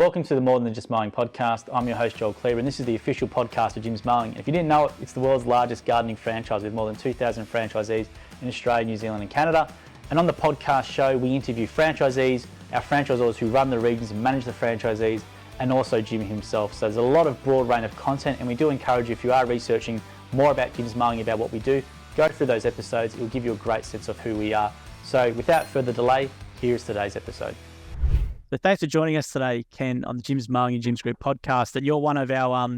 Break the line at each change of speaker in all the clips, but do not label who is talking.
Welcome to the More Than Just Mowing podcast. I'm your host, Joel Cleaver, and this is the official podcast of Jim's Mowing. If you didn't know it, it's the world's largest gardening franchise with more than 2,000 franchisees in Australia, New Zealand and Canada. And on the podcast show, we interview franchisees, our franchisors who run the regions and manage the franchisees, and also Jim himself. So there's a lot of broad range of content, and we do encourage you, if you are researching more about Jim's Mowing, about what we do, go through those episodes. It will give you a great sense of who we are. So without further delay, here's today's episode. So thanks for joining us today, Ken, on the Jim's Mowing and Jim's Group podcast. And you're one of our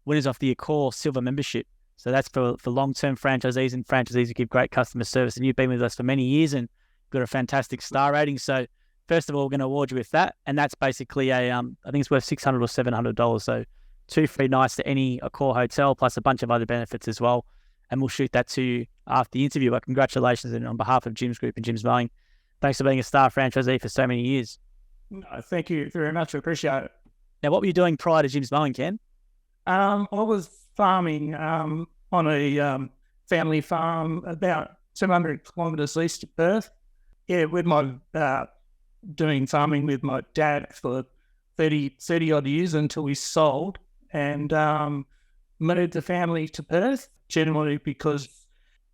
winners of the Accor Silver membership. So that's for long-term franchisees and franchisees who give great customer service. And you've been with us for many years and got a fantastic star rating. So first of all, we're going to award you with that. And that's basically I think it's worth $600 or $700. So 2 free nights to any Accor hotel, plus a bunch of other benefits as well. And we'll shoot that to you after the interview. But congratulations, and on behalf of Jim's Group and Jim's Mowing, thanks for being a star franchisee for so many years.
No, thank you very much. I appreciate it.
Now, what were you doing prior to Jim's Mowing, Ken?
I was farming on a family farm about 200 kilometres east of Perth. Yeah, with my doing farming with my dad for 30 odd years until we sold, and moved the family to Perth, generally because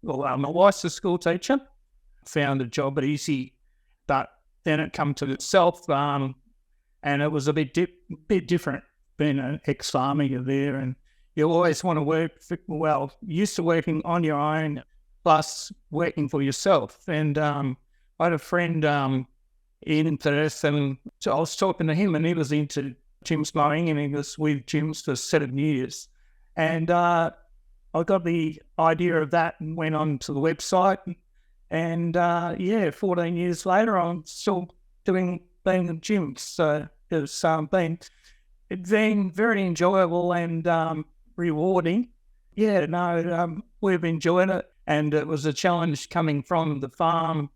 my wife's a school teacher. Found a job easy, but then it come to itself, and it was a bit different being an ex-farmer there, and you always want to work, used to working on your own, plus working for yourself. And I had a friend in Perth, and so I was talking to him, and he was into Jim's Mowing, and he was with Jim's for 7 years. And I got the idea of that and went on to the website. And 14 years later, I'm still being at Jim's. So it's been very enjoyable and rewarding. We've enjoyed it. And it was a challenge coming from the farm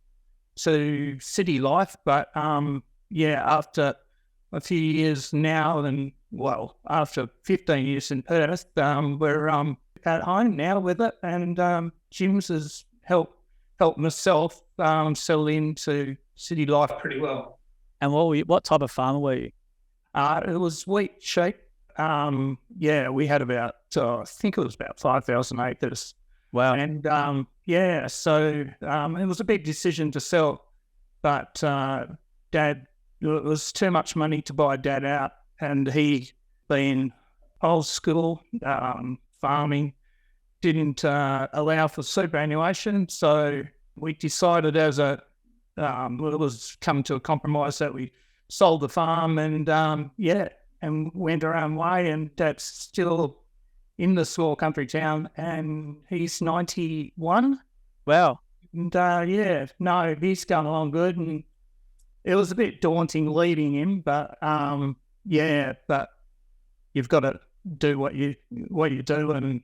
to city life. But after a few years now, after 15 years in Perth, we're at home now with it. And Jim's has helped myself settle into city life pretty well.
And what type of farmer were you?
It was wheat, sheep. We had about, I think it was about 5,000 acres.
Wow.
And so it was a big decision to sell, but Dad, it was too much money to buy Dad out, and he, being old school farming, didn't allow for superannuation, so we decided it was come to a compromise that we sold the farm and went our own way. And Dad's still in the small country town, and he's 91.
Wow.
And he's going along good, and it was a bit daunting leaving him, but but you've got to do what you do, and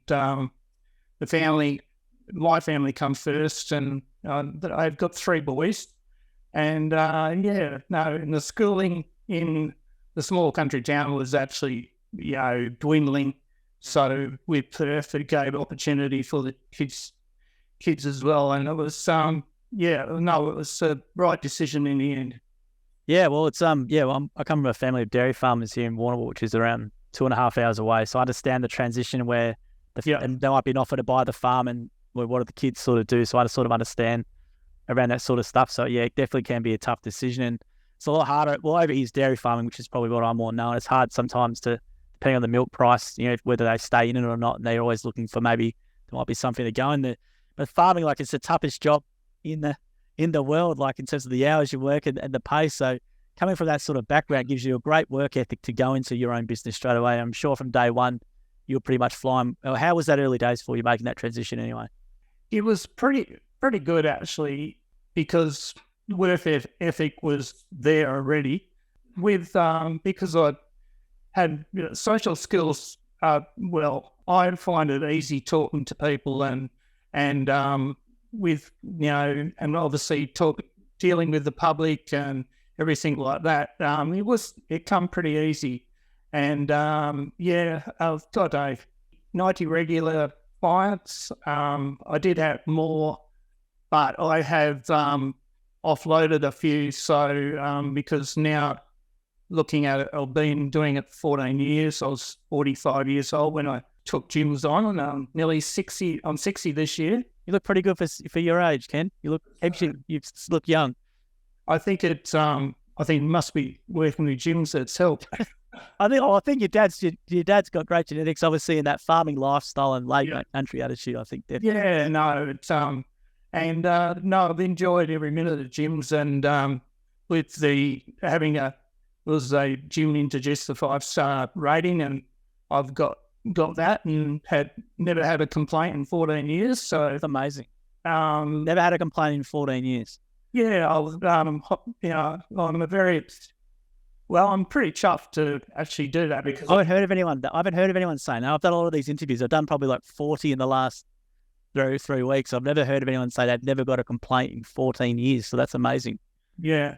my family comes first, and I've got 3 boys, and the schooling in the small country town was actually dwindling. So with Perth, it gave opportunity for the kids as well, and it was it was the right decision in the end.
Yeah, well, it's I come from a family of dairy farmers here in Warrnambool, which is around 2.5 hours away. So I understand the transition where and there might be an offer to buy the farm, and what do the kids sort of do? So I just sort of understand around that sort of stuff. So yeah, it definitely can be a tough decision, and it's a lot harder. Well, over here's dairy farming, which is probably what I'm more known. It's hard sometimes to, depending on the milk price, whether they stay in it or not, and they're always looking for maybe there might be something to go in there. But farming, it's the toughest job in the world, in terms of the hours you work and the pay. So coming from that sort of background gives you a great work ethic to go into your own business straight away. I'm sure from day one, you're pretty much flying. How was that early days for you making that transition anyway?
It was pretty good, actually, because work ethic was there already. Because I had social skills. I find it easy talking to people and with and obviously dealing with the public and everything like that. It come pretty easy. And I've got 90 regular clients. I did have more, but I have offloaded a few. So because now looking at it. I've been doing it for 14 years. I was 45 years old when I took gyms on, and I'm nearly 60. I'm 60 this year.
You look pretty good for your age, Ken. You look young.
I think it must be working with gyms that's helped.
I think your dad's got great genetics, obviously, in that farming lifestyle and late country attitude. I think definitely.
Yeah, no, it's no, I've enjoyed every minute of the gyms, and with the was a gym into just a 5-star rating, and I've got that and never had a complaint in 14 years. So
it's amazing. Never had a complaint in 14 years.
Yeah, I'm pretty chuffed to actually do that, because
I haven't heard of anyone saying that. I've done a lot of these interviews. I've done probably like 40 in the last 3 weeks. I've never heard of anyone say they've never got a complaint in 14 years. So that's amazing.
Yeah.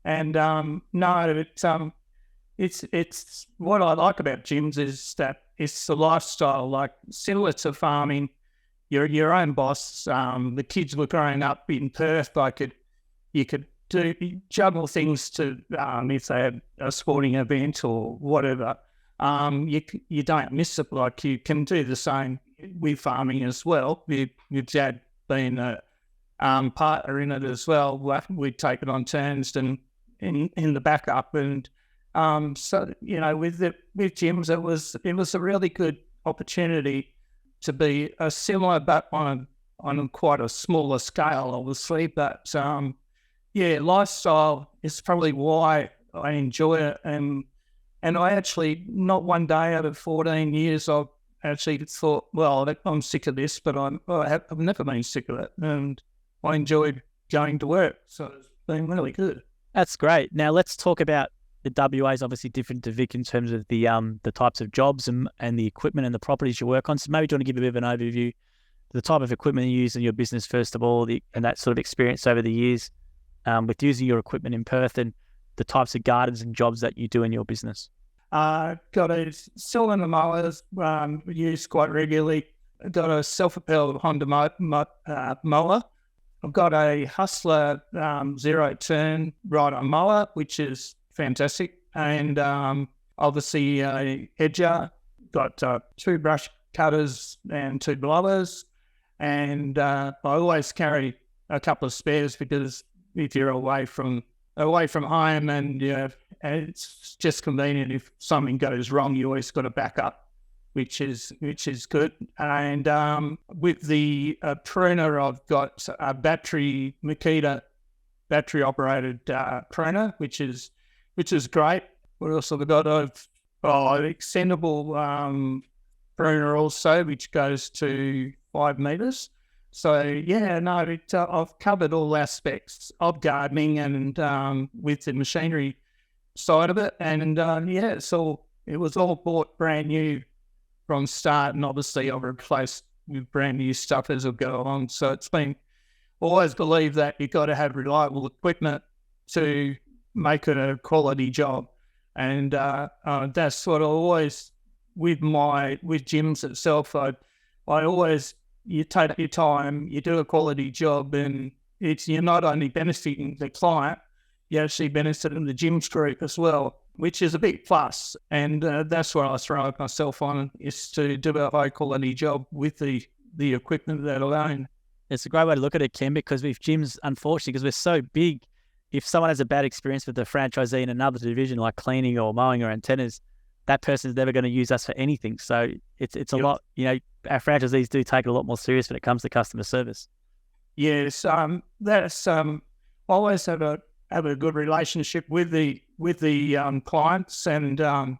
And no, it's what I like about gyms is that it's the lifestyle, like similar to farming. You're your own boss. The kids were growing up in Perth. You could juggle things to if they had a sporting event or whatever. You don't miss it. Like, you can do the same with farming as well. Your dad being a partner in it as well. We'd take it on turns and in the backup, and so with gyms, it was a really good opportunity to be a similar, but on quite a smaller scale, obviously. But lifestyle is probably why I enjoy it, and I actually, not one day out of 14 years, I've actually thought, well, I'm sick of this, but I've never been sick of it, and I enjoyed going to work, so it's been really good.
That's great. Now let's talk about the WA is obviously different to Vic in terms of the types of jobs and the equipment and the properties you work on. So maybe do you want to give a bit of an overview, the type of equipment you use in your business first of all, and that sort of experience over the years with using your equipment in Perth, and the types of gardens and jobs that you do in your business.
Got a cylinder mowers, used quite regularly. Got a self-propelled Honda mower. I've got a Hustler zero-turn ride-on mower, which is fantastic. And obviously a edger. Got 2 brush cutters and 2 blowers. And I always carry a couple of spares, because if you're away from home, and it's just convenient. If something goes wrong, you always got a backup, which is good. And with the pruner, I've got a Makita battery operated pruner, which is great. What else have I got? An extendable pruner also, which goes to 5 meters. So I've covered all aspects of gardening, and with the machinery side of it, and it was all bought brand new from start, and obviously I've replaced with brand new stuff as I go along. So it's been, always believe that you've got to have reliable equipment to make it a quality job, and that's what I always, with gyms itself, I always, you take your time, you do a quality job, and you're not only benefiting the client, you're actually benefiting the gym's group as well, which is a big plus. And that's what I throw myself on, is to do a high quality job with the equipment that I own.
It's a great way to look at it, Ken, because with gyms, unfortunately, because we're so big, if someone has a bad experience with the franchisee in another division like cleaning or mowing or antennas, that person's never going to use us for anything. So it's a lot, our franchisees do take it a lot more serious when it comes to customer service.
Yes, that's always have a good relationship with the clients, and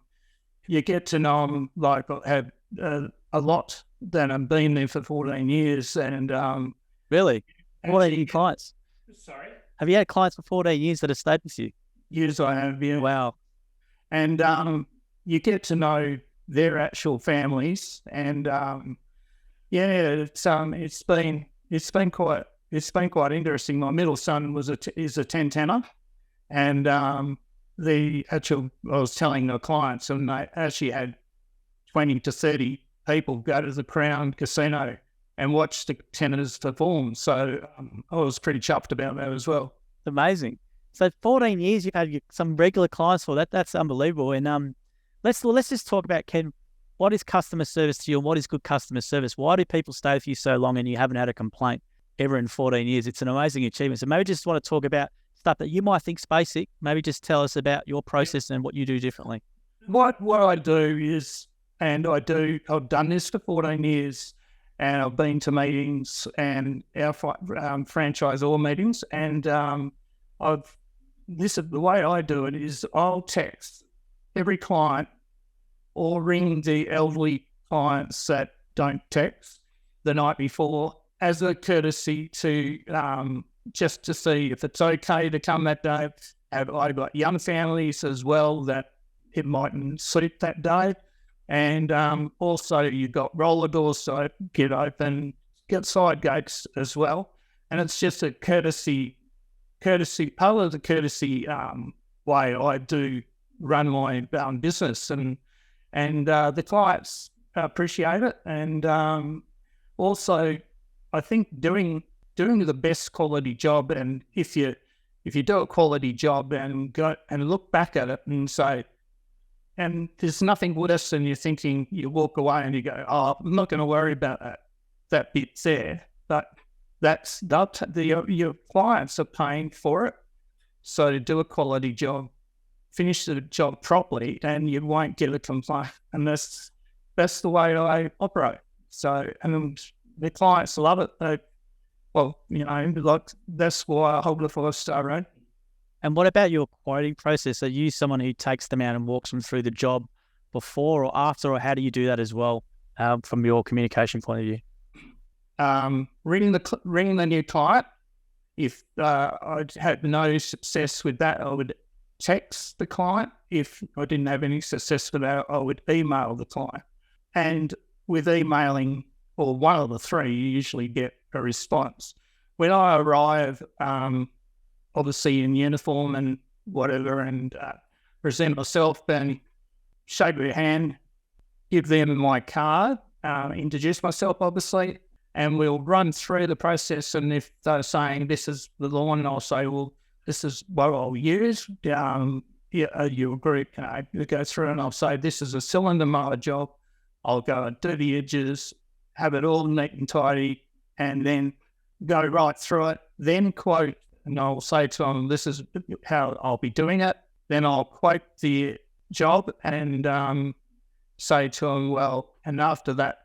you get to know them. Like, I have a lot that have been there for 14 years, and
really, 14 clients.
Sorry,
have you had clients for 14 years that have stayed with you?
Yes, I have. Yeah.
Wow.
And you get to know their actual families, and it's been quite interesting. My middle son is a 10-tenner, and I was telling the clients, and they actually had 20 to 30 people go to the Crown Casino and watch the tenors perform. So I was pretty chuffed about that as well.
Amazing. So 14 years, you've had some regular clients for that. That's unbelievable. And let's just talk about, Ken, what is customer service to you and what is good customer service? Why do people stay with you so long and you haven't had a complaint ever in 14 years? It's an amazing achievement. So maybe just want to talk about stuff that you might think's basic. Maybe just tell us about your process and what you do differently.
What I do is, I've done this for 14 years, and I've been to meetings and our franchisor meetings, and the way I do it is I'll text every client or ring the elderly clients that don't text the night before as a courtesy to just to see if it's okay to come that day. I've got young families as well that it mightn't suit that day. And also you've got roller doors, so get open, get side gates as well. And it's just a courtesy part of the courtesy way I do run my business. And the clients appreciate it. And also I think doing the best quality job, and if you do a quality job and go and look back at it and say, and there's nothing worse than you're thinking, you walk away and you go, oh, I'm not going to worry about that bit there. But your clients are paying for it. So to do a quality job, finish the job properly, and you won't get a complaint. And that's the way I operate. So, and the clients love it. That's why I hold a 5-star rating.
And what about your quoting process? Are you someone who takes them out and walks them through the job before or after, or how do you do that as well from your communication point of view?
Ringing the new client. If I had no success with that, I would text the client. If I didn't have any success with that, I would email the client. And with emailing, or one of the three, you usually get a response. When I arrive, obviously in uniform and whatever, and present myself and shake their hand, give them my card, introduce myself, obviously, and we'll run through the process. And if they're saying this is the lawn, I'll say, well, this is what I'll use. You agree? You go through and I'll say, this is a cylinder mower job. I'll go and do the edges, have it all neat and tidy, and then go right through it, then quote. And I'll say to them, this is how I'll be doing it. Then I'll quote the job and say to them, well, and after that,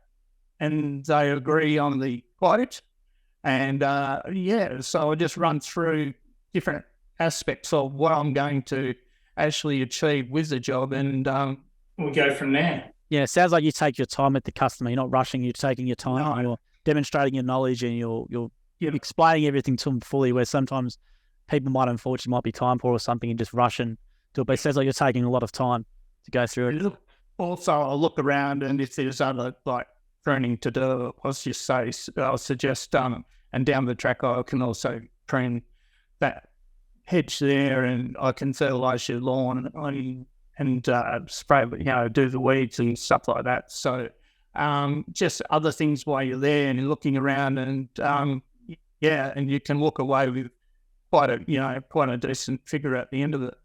and they agree on the quote. And so I just run through different aspects of what I'm going to actually achieve with the job, and we'll go from there.
Yeah, it sounds like you take your time with the customer. You're not rushing, you're taking your time. No. You're demonstrating your knowledge, and you're explaining everything to them fully, where sometimes people might be time poor or something and just rush and do it. But it sounds like you're taking a lot of time to go through it.
Also, I'll look around, and if there's other pruning to do, I'll suggest and down the track I can also prune that hedge there, and I can fertilise your lawn and spray, do the weeds and stuff like that. So just other things while you're there and you're looking around, and and you can walk away with quite a decent figure at the end of it.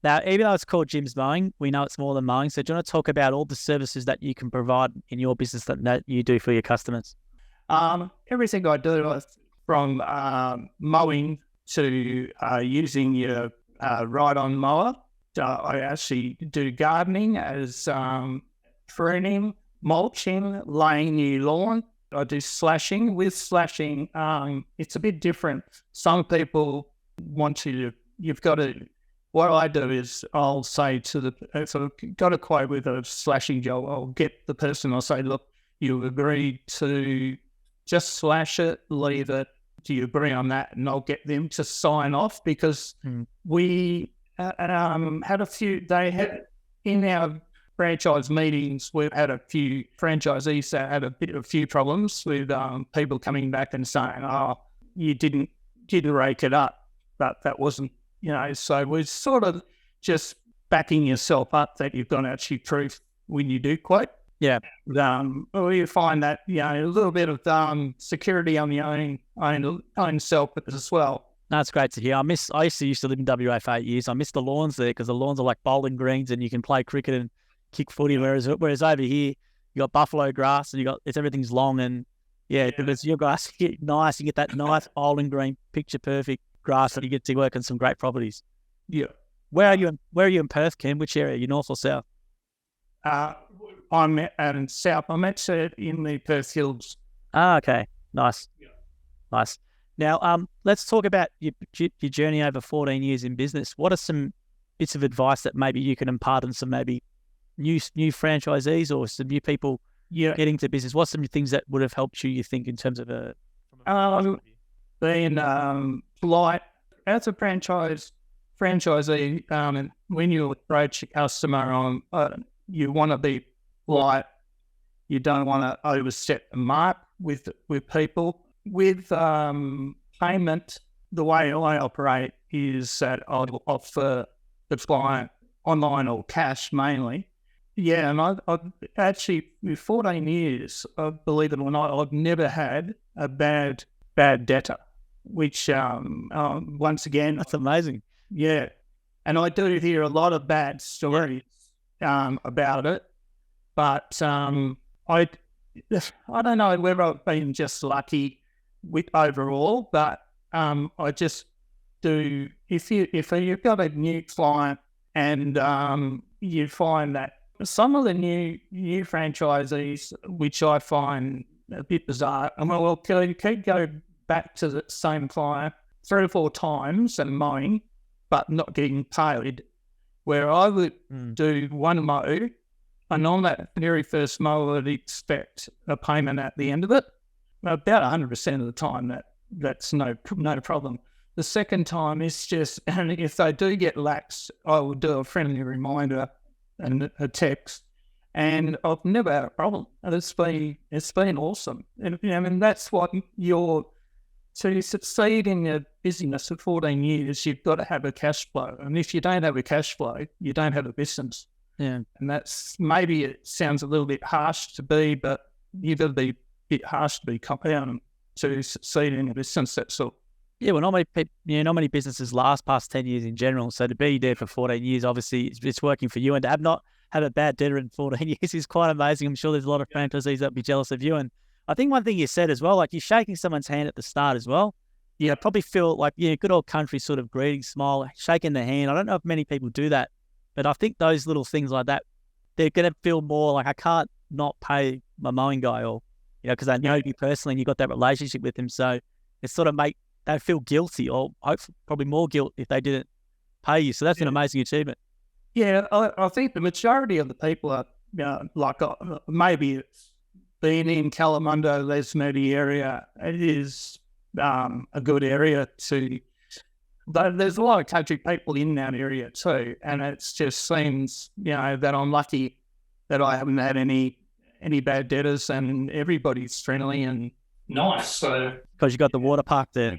Now, even though it's called Jim's Mowing, we know it's more than mowing. So do you want to talk about all the services that you can provide in your business that you do for your customers?
Everything I do, from mowing to using your ride-on mower. I actually do gardening as pruning, mulching, laying new lawn. I do slashing. With slashing, it's a bit different. Some people want you've got to, what I do is I'll say if I've got a quote with a slashing job, I'll get the person, I'll say, look, you agree to just slash it, leave it. Do you agree on that? And I'll get them to sign off, because we had a few, in our franchise meetings, we've had a few franchisees that had a few problems with people coming back and saying, oh, you didn't rake it up, but that wasn't, so we're sort of just backing yourself up that you've got to actually prove when you do quote.
Yeah.
You find that, a little bit of security on the own self as well.
That's great to hear. I used to live in WA for 8 years. I miss the lawns there because the lawns are like bowling greens and you can play cricket and kick footy. Whereas over here, you got buffalo grass and everything's long and because your grass get nice. You get that nice bowling green, picture perfect grass and you get to work on some great properties.
Yeah.
Where are you in Perth, Ken? Which area? You north or south?
I'm in south. I'm actually in the Perth Hills.
Ah, okay. Nice. Yeah. Nice. Now, let's talk about your journey over 14 years in business. What are some bits of advice that maybe you can impart on some maybe new franchisees or some new people getting to business? What's some things that would have helped you think, in terms of
being polite as a franchisee, and when you approach a customer you want to be polite. You don't want to overstep the mark with people. With payment, the way I operate is that I'll offer the client online or cash mainly. Yeah, and I've actually, with 14 years, believe it or not, I've never had a bad debtor, which once again...
That's amazing.
Yeah, and I do hear a lot of bad stories about it, but I don't know whether I've been just lucky with overall, but I just do. If you've got a new client and you find that some of the new franchisees, which I find a bit bizarre, well, you could go back to the same client 3 or 4 times and mowing, but not getting paid. Where I would do one mow, and on that very first mow, I'd expect a payment at the end of it. About 100% of the time, that's no problem. The second time is just, and if they do get lax, I will do a friendly reminder and a text, and I've never had a problem. And it's been awesome. And I mean, that's what to succeed in your business for 14 years, you've got to have a cash flow. And if you don't have a cash flow, you don't have a business.
Yeah.
And that's, maybe it sounds a little bit harsh to be, but you've got to be a bit harsh to be compound to succeed in a business, that's all.
Yeah, well, not many people, not many businesses last past 10 years in general. So to be there for 14 years, obviously it's working for you, and to have not had a bad debtor in 14 years is quite amazing. I'm sure there's a lot of franchisees that would be jealous of you. And I think one thing you said as well, like you're shaking someone's hand at the start as well. Yeah, probably feel like, good old country sort of greeting, smile, shaking the hand. I don't know if many people do that, but I think those little things like that, they're going to feel more like, I can't not pay my mowing guy, or, because they know you personally and you got that relationship with him. So it sort of they feel guilty, or hopefully probably more guilt if they didn't pay you. So that's an amazing achievement.
Yeah, I think the majority of the people are, like maybe it's been in Kalamunda, Lesmedi area. It is a good area to. There's a lot of country people in that area too, and it just seems that I'm lucky that I haven't had any bad debtors, and everybody's friendly and nice. So
because you got the water park there,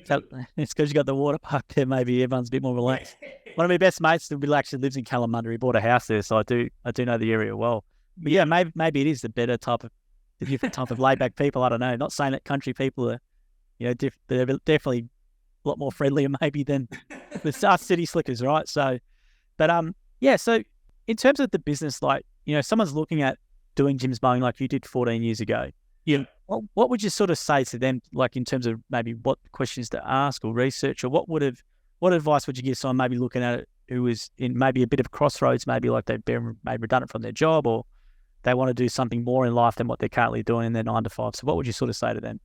it's because you got the water park there. Maybe everyone's a bit more relaxed. One of my best mates actually lives in Kalamunda. He bought a house there, so I do know the area well. But yeah, maybe it is the better type of, the different type of laid back people. I don't know. Not saying that country people are, they're definitely a lot more friendlier maybe than the us city slickers, right? So, but so in terms of the business, like someone's looking at doing Jim's Mowing like you did 14 years ago.
Yeah.
What would you sort of say to them, like in terms of maybe what questions to ask or research, or what advice would you give someone maybe looking at it who is in maybe a bit of a crossroads, maybe like they've been maybe redundant from their job, or they want to do something more in life than what they're currently doing in their 9 to 5. So what would you sort of say to them?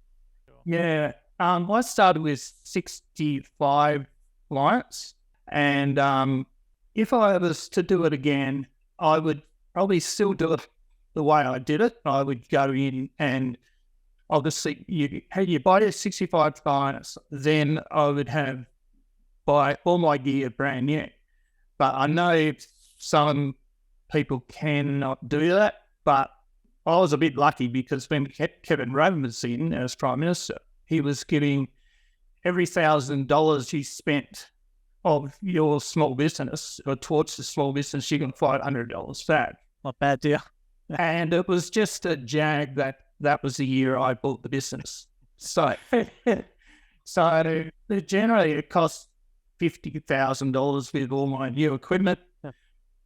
Yeah. I started with 65 clients, and if I was to do it again, I would probably still do it the way I did it. I would go in and obviously you buy your 65 clients, then I would buy all my gear brand new. But I know some people cannot do that, but I was a bit lucky because when Kevin Rudd was in as Prime Minister, he was getting every $1,000 you spent of your small business or towards the small business, you got $500 back.
Not bad, deal.
And it was just a jag that was the year I bought the business. So So generally it costs $50,000 with all my new equipment.
Yeah.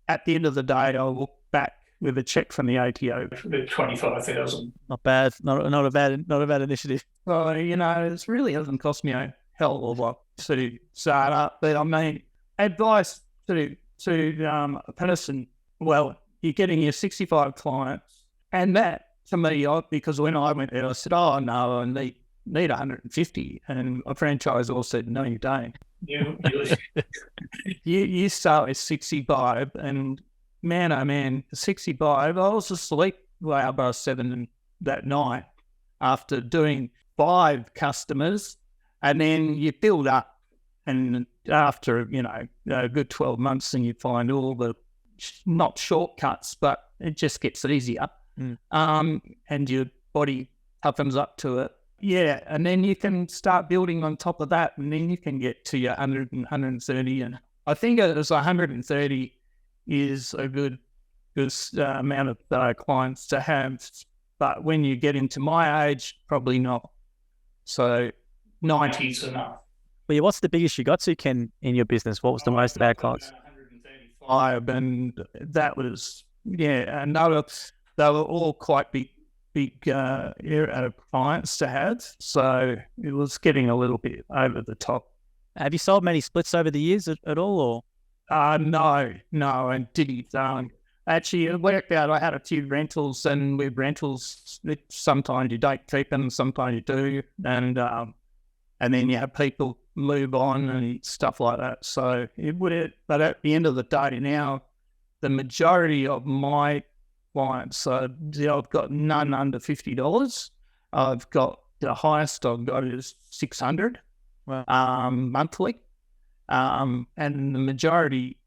At the end of the day, I'll look back with a check from the ATO with 25,000.
Not bad. Not a bad initiative.
So, it really hasn't cost me a hell of a lot to start up. But I mean, advice to a person, well, you're getting your 65 clients. And that, to me, because when I went there, I said, oh, no, I need 150. And a franchisor said, no, you don't. You start with 65, and man, oh man, 65, I was asleep way above 7 that night after doing 5 customers, and then you build up, and after, a good 12 months, and you find all the, not shortcuts, but it just gets easier, and your body toughens up to it. Yeah, and then you can start building on top of that, and then you can get to your 100 and 130. And I think it was 130 is a good amount of clients to have. But when you get into my age, probably not. So 90 is enough.
Well, yeah, what's the biggest you got to, Ken, in your business? What was the most of our clients?
135, and that was, and they were all quite big clients to have, so it was getting a little bit over the top.
Have you sold many splits over the years at all, or?
No, and didn't. Actually, it worked out. I had a few rentals, and with rentals, sometimes you don't keep them, sometimes you do, and then you have people move on and stuff like that. So it would. But at the end of the day, now the majority of my clients, so I've got none under $50. I've got the highest I've got is $600 monthly, and the majority,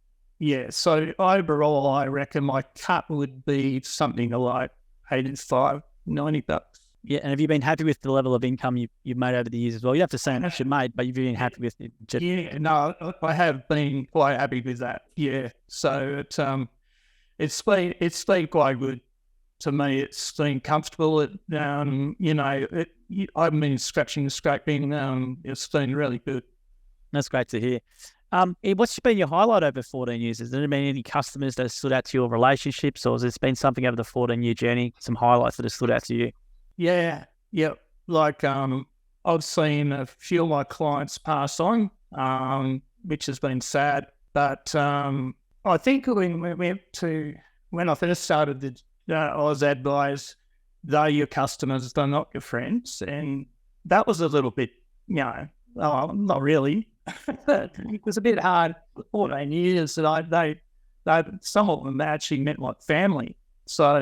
so overall I reckon my cut would be something like $85, $90.
Yeah, and have you been happy with the level of income you've made over the years as well? You have to say how much you've made, but you've been happy with it.
Yeah, no, I have been quite happy with that. Yeah, so it's been quite good to me. It's been comfortable. I've been scratching and scraping. It's been really good.
That's great to hear. What's been your highlight over 14 years? Has there been any customers that have stood out to your relationships, or has there been something over the 14-year journey, some highlights that have stood out to you?
Yeah. Like I've seen a few of my clients pass on, which has been sad. But I think when I first started, I was advised, they're your customers, they're not your friends. And that was a little bit, not really. It was a bit hard for 14 years that some of them actually meant like family. So,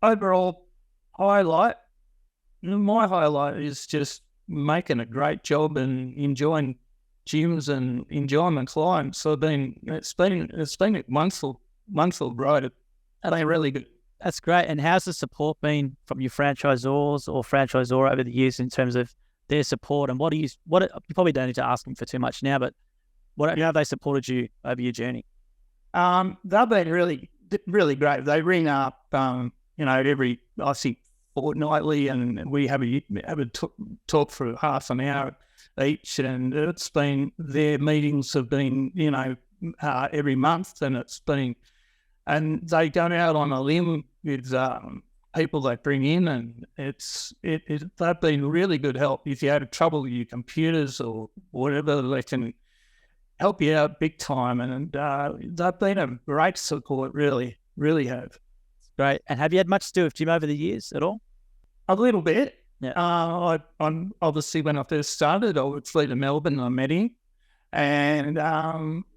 overall highlight, my highlight is just making a great job and enjoying gyms and enjoying my clients. So it's been a wonderful ride. And they're really good.
That's great. And how's the support been from your franchisors or franchisor over the years in terms of their support? And you probably don't need to ask them for too much now, but how have they supported you over your journey?
They've been really, really great. They ring up, every, I think, fortnightly, and we have a talk for half an hour each, and it's been, their meetings have been, every month, and they go out on a limb with people they bring in, and they've been really good help. If you have trouble with your computers or whatever, they can help you out big time, and they've been a great support, really, really have.
Great. And have you had much to do with Jim over the years at all?
A little bit.
Yeah.
I'm obviously, when I first started, I would fly to Melbourne. I met him, and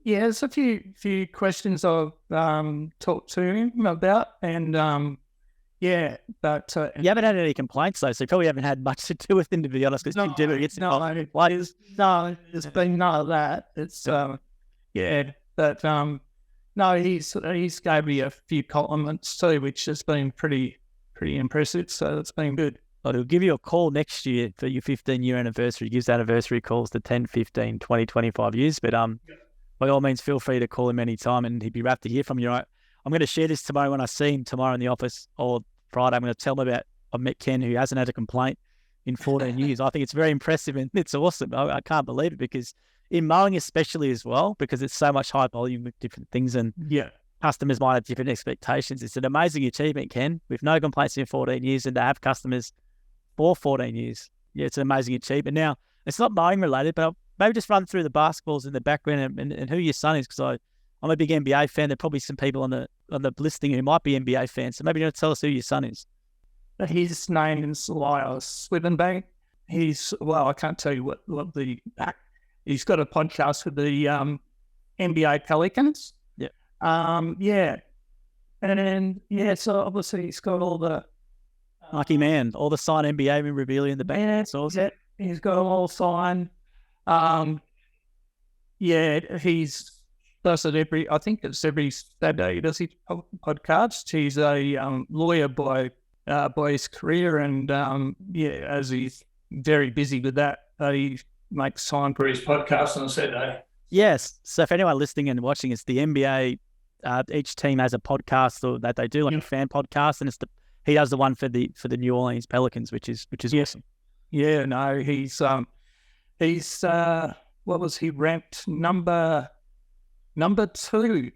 there's a few questions I've talked to him about, and but
you haven't had any complaints though, so you probably haven't had much to do with him, to be honest. Because
there's been none of that. It's no, he's gave me a few compliments too, which has been pretty impressive. So it's been good.
But he'll give you a call next year for your 15-year anniversary. He gives anniversary calls to 10, 15, 20, 25 years. But by all means, feel free to call him anytime, and he'd be rapt to hear from you. I'm going to share this tomorrow when I see him tomorrow in the office, or Friday. I'm going to tell him about, I've met Ken, who hasn't had a complaint. in 14 years. I think it's very impressive and it's awesome. I can't believe it, because in mowing especially as well, because it's so much high volume with different things and customers might have different expectations. It's an amazing achievement, Ken, with no complaints in 14 years and to have customers for 14 years. Yeah, it's an amazing achievement. Now, it's not mowing related, but maybe just run through the basketballs in the background and who your son is, because I'm a big NBA fan. There are probably some people on the listing who might be NBA fans. So maybe you want to tell us who your son is.
His name is Lyle Swithenbank. I can't tell you what he's got a podcast with the NBA Pelicans.
Yeah.
So obviously he's got all the
lucky man, all the signed NBA memorabilia in the back.
Yeah, awesome. He's got them all signed. He's does it I think it's every Saturday, does he podcast? He's a lawyer by his career, and as he's very busy with that, he makes time for his podcast on a Saturday.
Yes. So for anyone listening and watching, it's the NBA. Each team has a podcast that they do, like a fan podcast, and he does the one for the New Orleans Pelicans, which is awesome.
Yeah, no, he's what was he ranked number 2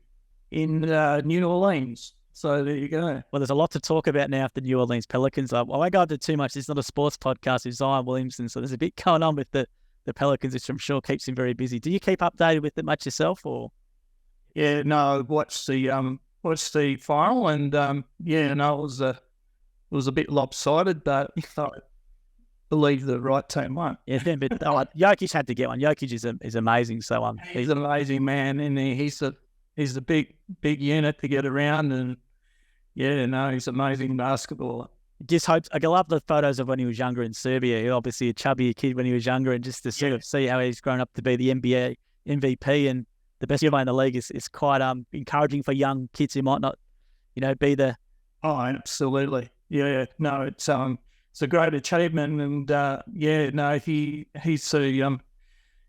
in New Orleans. So there you go.
Well, there's a lot to talk about now with the New Orleans Pelicans. I won't go into too much. It's not a sports podcast with Zion Williamson, so there's a bit going on with the Pelicans, which I'm sure keeps him very busy. Do you keep updated with it much yourself, or?
Yeah, no, watched the final, and it was a bit lopsided, but I believe the right team won.
Yeah, but Jokic had to get one. Jokic is amazing. So
he's an amazing man, and he's a big unit to get around, and he's amazing basketballer.
Just hope I love the photos of when he was younger in Serbia. He was obviously a chubby kid when he was younger, and just to sort of see how he's grown up to be the NBA MVP and the best player in the league is quite encouraging for young kids who might not, be the.
Oh, absolutely. Yeah, no, it's a great achievement, and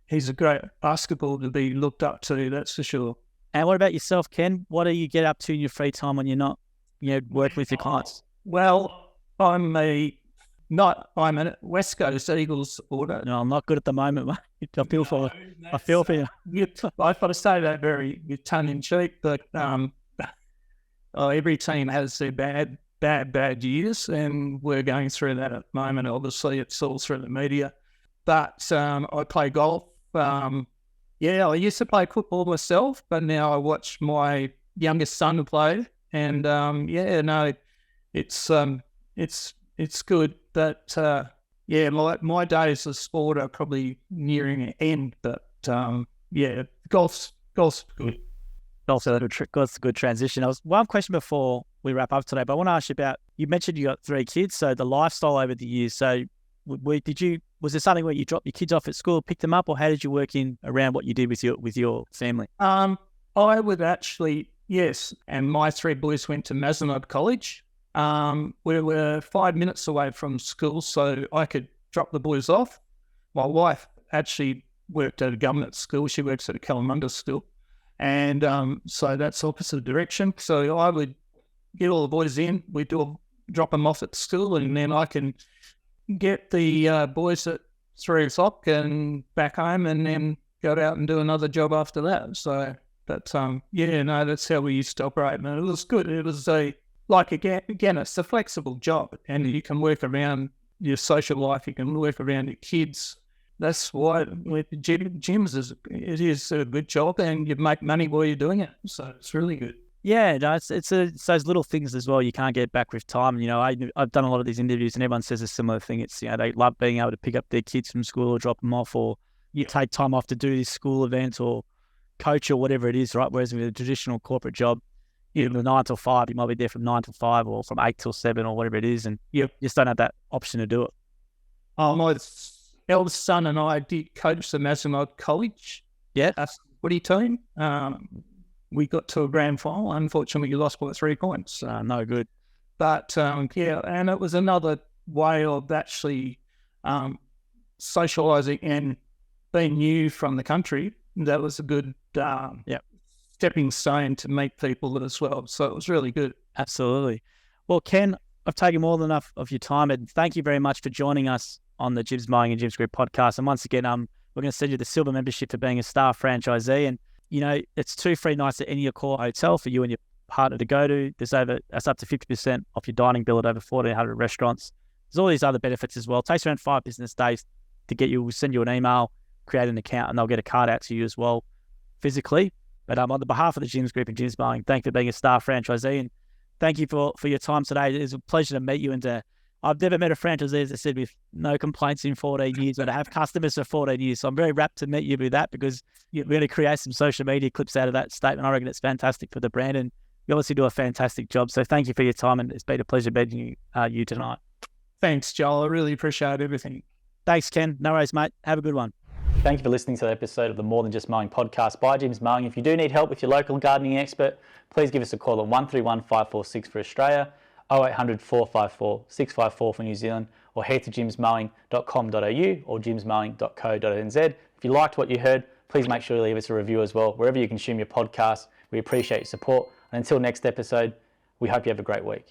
he's a great basketball to be looked up to. That's for sure.
And what about yourself, Ken? What do you get up to in your free time when you're not, working with your clients?
Well, I'm a West Coast Eagles supporter.
No, I'm not good at the moment, mate. I feel for you.
I've got to say that very tongue in cheek, but every team has their bad years, and we're going through that at the moment. Obviously, it's all through the media. But I play golf. I used to play football myself, but now I watch my youngest son play, and it's good. But my days of sport are probably nearing an end. But golf's good.
Golf's a good transition. One question before we wrap up today, but I want to ask you about. You mentioned you got 3 kids, so the lifestyle over the years. So, was there something where you dropped your kids off at school, picked them up, or how did you work in around what you did with your family?
I would actually, yes. And my 3 boys went to Mazenod College. We were 5 minutes away from school, so I could drop the boys off. My wife actually worked at a government school. She works at a Kalamunda school. And so that's opposite direction. So I would get all the boys in. We'd drop them off at school, and then I can get the boys at 3 o'clock and back home, and then go out and do another job after that. So that's that's how we used to operate. And it was good. It was again, it's a flexible job, and you can work around your social life. You can work around your kids. That's why with gyms it is a good job, and you make money while you're doing it. So it's really good.
Yeah, no, it's those little things as well you can't get back with time. I've done a lot of these interviews, and everyone says a similar thing. It's they love being able to pick up their kids from school or drop them off, or you take time off to do this school event or coach or whatever it is, right? Whereas with a traditional corporate job, the 9 till 5, you might be there from 9 till 5 or from 8 till 7 or whatever it is, and you just don't have that option to do it.
My eldest son and I did coach the Mazenod College footy team. We got to a grand final. Unfortunately, we lost by 3 points.
No good.
But and it was another way of actually socialising and being new from the country. That was a good stepping stone to meet people as well. So it was really good.
Absolutely. Well, Ken, I've taken more than enough of your time, and thank you very much for joining us on the Jim's Mowing and Jim's Group podcast. And once again, we're going to send you the silver membership for being a star franchisee. And, it's 2 free nights at any of your core hotel for you and your partner to go to. That's up to 50% off your dining bill at over 1,400 restaurants. There's all these other benefits as well. It takes around 5 business days to get you. We'll send you an email, create an account, and they'll get a card out to you as well physically. But on the behalf of the Jim's Group and Jim's Mowing, thank you for being a star franchisee. And thank you for your time today. It was a pleasure to meet you. And I've never met a franchisee, as I said, with no complaints in 14 years, but I have customers for 14 years. So I'm very rapt to meet you with that, because we're going to create some social media clips out of that statement. I reckon it's fantastic for the brand, and you obviously do a fantastic job. So thank you for your time, and it's been a pleasure meeting you tonight.
Thanks, Joel. I really appreciate everything.
Thanks, Ken. No worries, mate. Have a good one. Thank you for listening to the episode of the More Than Just Mowing podcast by Jim's Mowing. If you do need help with your local gardening expert, please give us a call on 131 546 for Australia, 0800 454 654 for New Zealand, or head to jimsmowing.com.au or jimsmowing.co.nz. If you liked what you heard, please make sure to leave us a review as well, wherever you consume your podcast. We appreciate your support. And until next episode, we hope you have a great week.